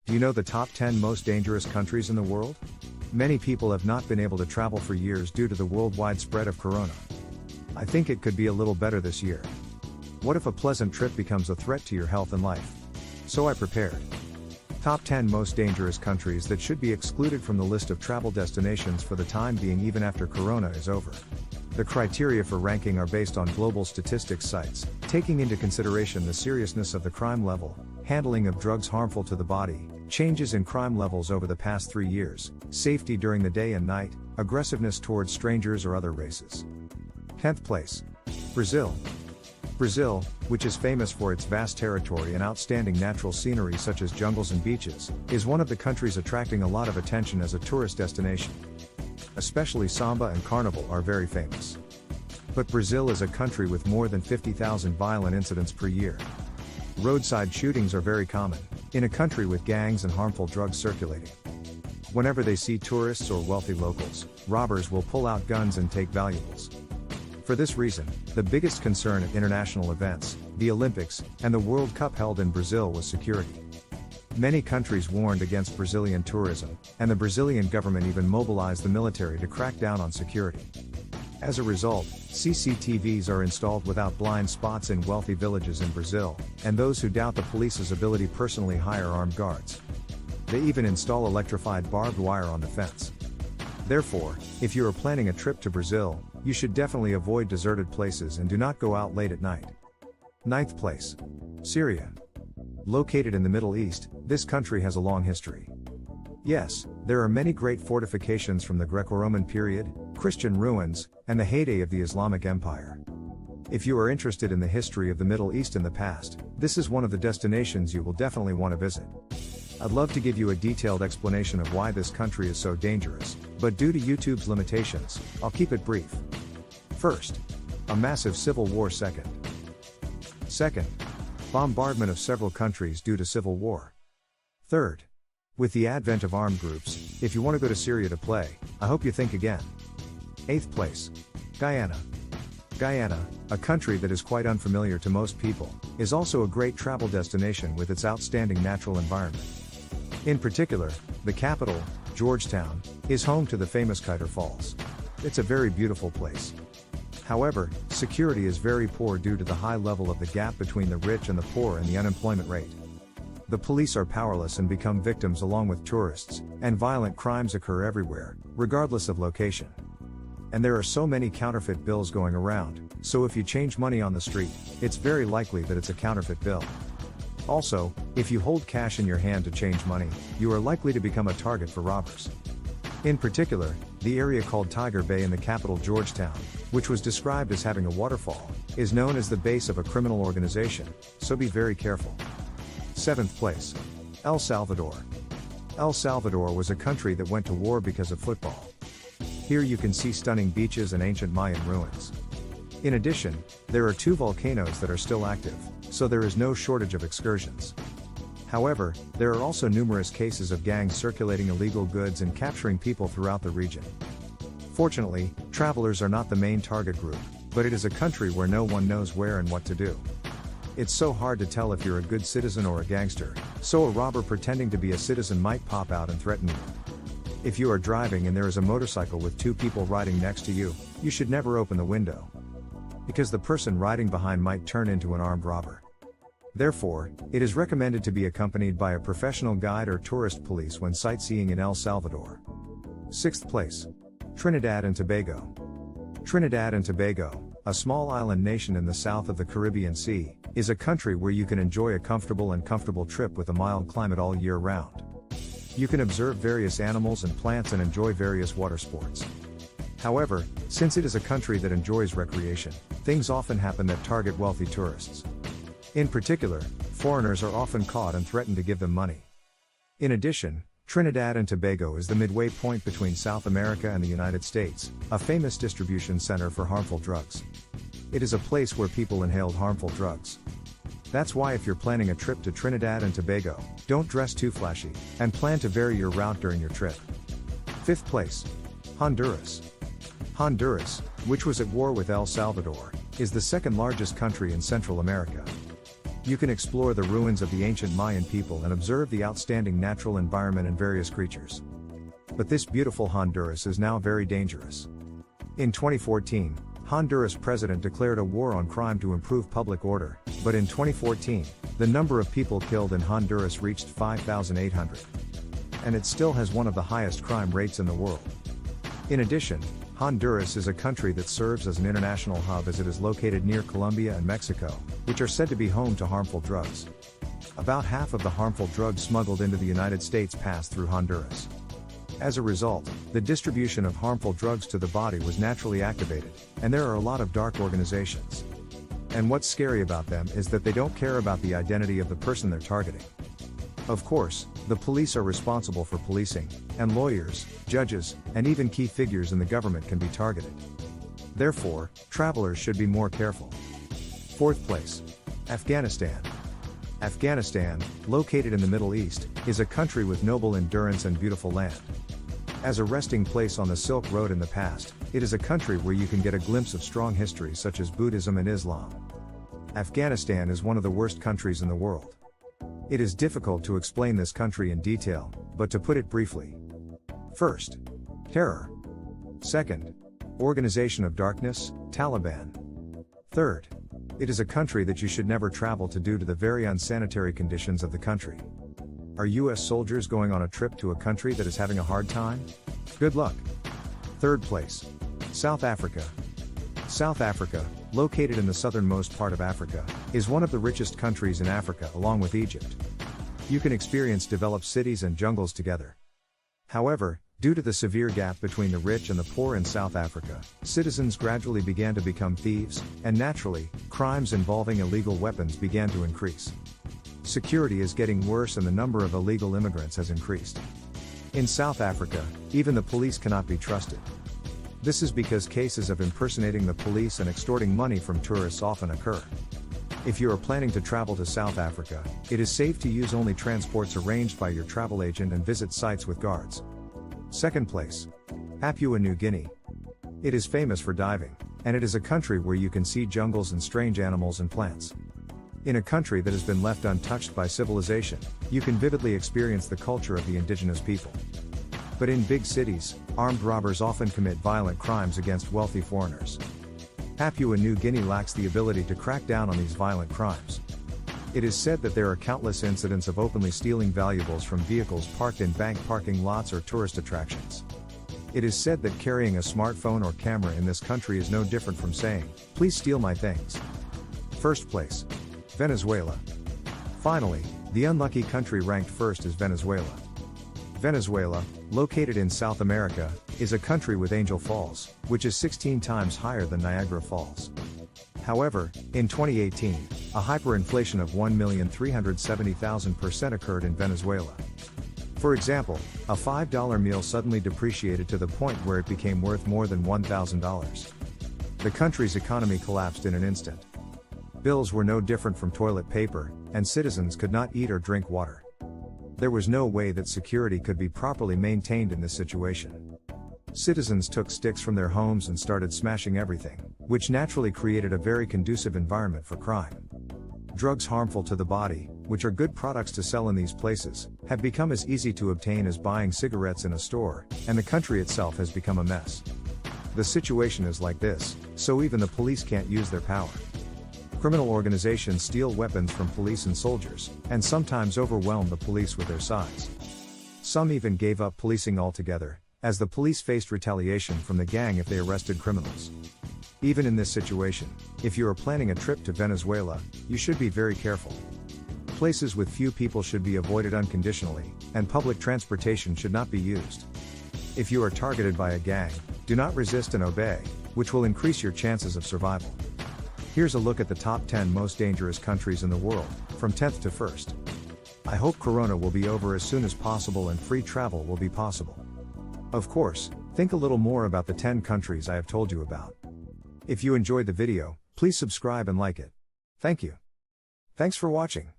Do you know the top 10 most dangerous countries in the world? Many people have not been able to travel for years due to the worldwide spread of corona. I think it could be a little better this year. What if a pleasant trip becomes a threat to your health and life? So I prepared. Top 10 most dangerous countries that should be excluded from the list of travel destinations for the time being even after corona is over. The criteria for ranking are based on global statistics sites, taking into consideration the seriousness of the crime level, handling of drugs harmful to the body, changes in crime levels over the past 3 years, safety during the day and night, aggressiveness towards strangers or other races. 10th place. Brazil. Brazil, which is famous for its vast territory and outstanding natural scenery such as jungles and beaches, is one of the countries attracting a lot of attention as a tourist destination. Especially samba and carnival are very famous. But Brazil is a country with more than 50,000 violent incidents per year. Roadside shootings are very common, in a country with gangs and harmful drugs circulating. Whenever they see tourists or wealthy locals, robbers will pull out guns and take valuables. For this reason, the biggest concern at international events, the Olympics, and the World Cup held in Brazil was security. Many countries warned against Brazilian tourism, and the Brazilian government even mobilized the military to crack down on security. As a result, CCTVs are installed without blind spots in wealthy villages in Brazil, and those who doubt the police's ability personally hire armed guards. They even install electrified barbed wire on the fence. Therefore, if you are planning a trip to Brazil, you should definitely avoid deserted places and do not go out late at night. 9th place. Syria. Located in the Middle East, this country has a long history. Yes, there are many great fortifications from the Greco-Roman period, Christian ruins, and the heyday of the Islamic Empire. If you are interested in the history of the Middle East in the past, this is one of the destinations you will definitely want to visit. I'd love to give you a detailed explanation of why this country is so dangerous, but due to YouTube's limitations, I'll keep it brief. First, a massive civil war. Second, bombardment of several countries due to civil war. Third, with the advent of armed groups, if you want to go to Syria to play, I hope you think again. 8th place. Guyana. Guyana, a country that is quite unfamiliar to most people, is also a great travel destination with its outstanding natural environment. In particular, the capital, Georgetown, is home to the famous Kiter Falls. It's a very beautiful place. However, security is very poor due to the high level of the gap between the rich and the poor and the unemployment rate. The police are powerless and become victims along with tourists, and violent crimes occur everywhere, regardless of location. And there are so many counterfeit bills going around, so if you change money on the street, it's very likely that it's a counterfeit bill. Also, if you hold cash in your hand to change money, you are likely to become a target for robbers. In particular, the area called Tiger Bay in the capital Georgetown, which was described as having a waterfall, is known as the base of a criminal organization, so be very careful. 7th place. El Salvador. El Salvador was a country that went to war because of football. Here you can see stunning beaches and ancient Mayan ruins. In addition, there are 2 volcanoes that are still active, so there is no shortage of excursions. However, there are also numerous cases of gangs circulating illegal goods and capturing people throughout the region. Fortunately, travelers are not the main target group, but it is a country where no one knows where and what to do. It's so hard to tell if you're a good citizen or a gangster, so a robber pretending to be a citizen might pop out and threaten you. If you are driving and there is a motorcycle with 2 people riding next to you, you should never open the window, because the person riding behind might turn into an armed robber. Therefore, it is recommended to be accompanied by a professional guide or tourist police when sightseeing in El Salvador. 6th place. Trinidad and Tobago. Trinidad and Tobago, a small island nation in the south of the Caribbean Sea, is a country where you can enjoy a comfortable trip with a mild climate all year round. You can observe various animals and plants and enjoy various water sports. However, since it is a country that enjoys recreation, things often happen that target wealthy tourists. In particular, foreigners are often caught and threatened to give them money. In addition, Trinidad and Tobago is the midway point between South America and the United States, a famous distribution center for harmful drugs. It is a place where people inhaled harmful drugs. That's why if you're planning a trip to Trinidad and Tobago, don't dress too flashy, and plan to vary your route during your trip. 5th place. Honduras. Honduras, which was at war with El Salvador, is the second largest country in Central America. You can explore the ruins of the ancient Mayan people and observe the outstanding natural environment and various creatures. But this beautiful Honduras is now very dangerous. In 2014, Honduras president declared a war on crime to improve public order, but in 2014, the number of people killed in Honduras reached 5,800. And it still has one of the highest crime rates in the world. In addition, Honduras is a country that serves as an international hub as it is located near Colombia and Mexico, which are said to be home to harmful drugs. About half of the harmful drugs smuggled into the United States pass through Honduras. As a result, the distribution of harmful drugs to the body was naturally activated, and there are a lot of dark organizations. And what's scary about them is that they don't care about the identity of the person they're targeting. Of course, the police are responsible for policing, and lawyers, judges, and even key figures in the government can be targeted. Therefore, travelers should be more careful. Fourth place. Afghanistan. Afghanistan, located in the Middle East, is a country with noble endurance and beautiful land. As a resting place on the Silk Road in the past, it is a country where you can get a glimpse of strong history such as Buddhism and Islam. Afghanistan is one of the worst countries in the world. It is difficult to explain this country in detail, but to put it briefly. First, terror. Second, organization of darkness, Taliban. Third, it is a country that you should never travel to due to the very unsanitary conditions of the country. Are US soldiers going on a trip to a country that is having a hard time? Good luck. Third place. South Africa. South Africa, located in the southernmost part of Africa, is one of the richest countries in Africa along with Egypt. You can experience developed cities and jungles together. However, due to the severe gap between the rich and the poor in South Africa, citizens gradually began to become thieves, and naturally, crimes involving illegal weapons began to increase. Security is getting worse and the number of illegal immigrants has increased. In South Africa, even the police cannot be trusted. This is because cases of impersonating the police and extorting money from tourists often occur. If you are planning to travel to South Africa, it is safe to use only transports arranged by your travel agent and visit sites with guards. Second place. Papua New Guinea. It is famous for diving, and it is a country where you can see jungles and strange animals and plants. In a country that has been left untouched by civilization, you can vividly experience the culture of the indigenous people. But in big cities, armed robbers often commit violent crimes against wealthy foreigners. Papua New Guinea lacks the ability to crack down on these violent crimes. It is said that there are countless incidents of openly stealing valuables from vehicles parked in bank parking lots or tourist attractions. It is said that carrying a smartphone or camera in this country is no different from saying, "Please steal my things." First place. Venezuela. Finally, the unlucky country ranked first is Venezuela. Venezuela, located in South America, is a country with Angel Falls, which is 16 times higher than Niagara Falls. However, in 2018, a hyperinflation of 1,370,000% occurred in Venezuela. For example, a $5 meal suddenly depreciated to the point where it became worth more than $1,000. The country's economy collapsed in an instant. Bills were no different from toilet paper, and citizens could not eat or drink water. There was no way that security could be properly maintained in this situation. Citizens took sticks from their homes and started smashing everything, which naturally created a very conducive environment for crime. Drugs harmful to the body, which are good products to sell in these places, have become as easy to obtain as buying cigarettes in a store, and the country itself has become a mess. The situation is like this, so even the police can't use their power. Criminal organizations steal weapons from police and soldiers, and sometimes overwhelm the police with their size. Some even gave up policing altogether, as the police faced retaliation from the gang if they arrested criminals. Even in this situation, if you are planning a trip to Venezuela, you should be very careful. Places with few people should be avoided unconditionally, and public transportation should not be used. If you are targeted by a gang, do not resist and obey, which will increase your chances of survival. Here's a look at the top 10 most dangerous countries in the world, from 10th to 1st. I hope Corona will be over as soon as possible and free travel will be possible. Of course, think a little more about the 10 countries I have told you about. If you enjoyed the video, please subscribe and like it. Thank you. Thanks for watching.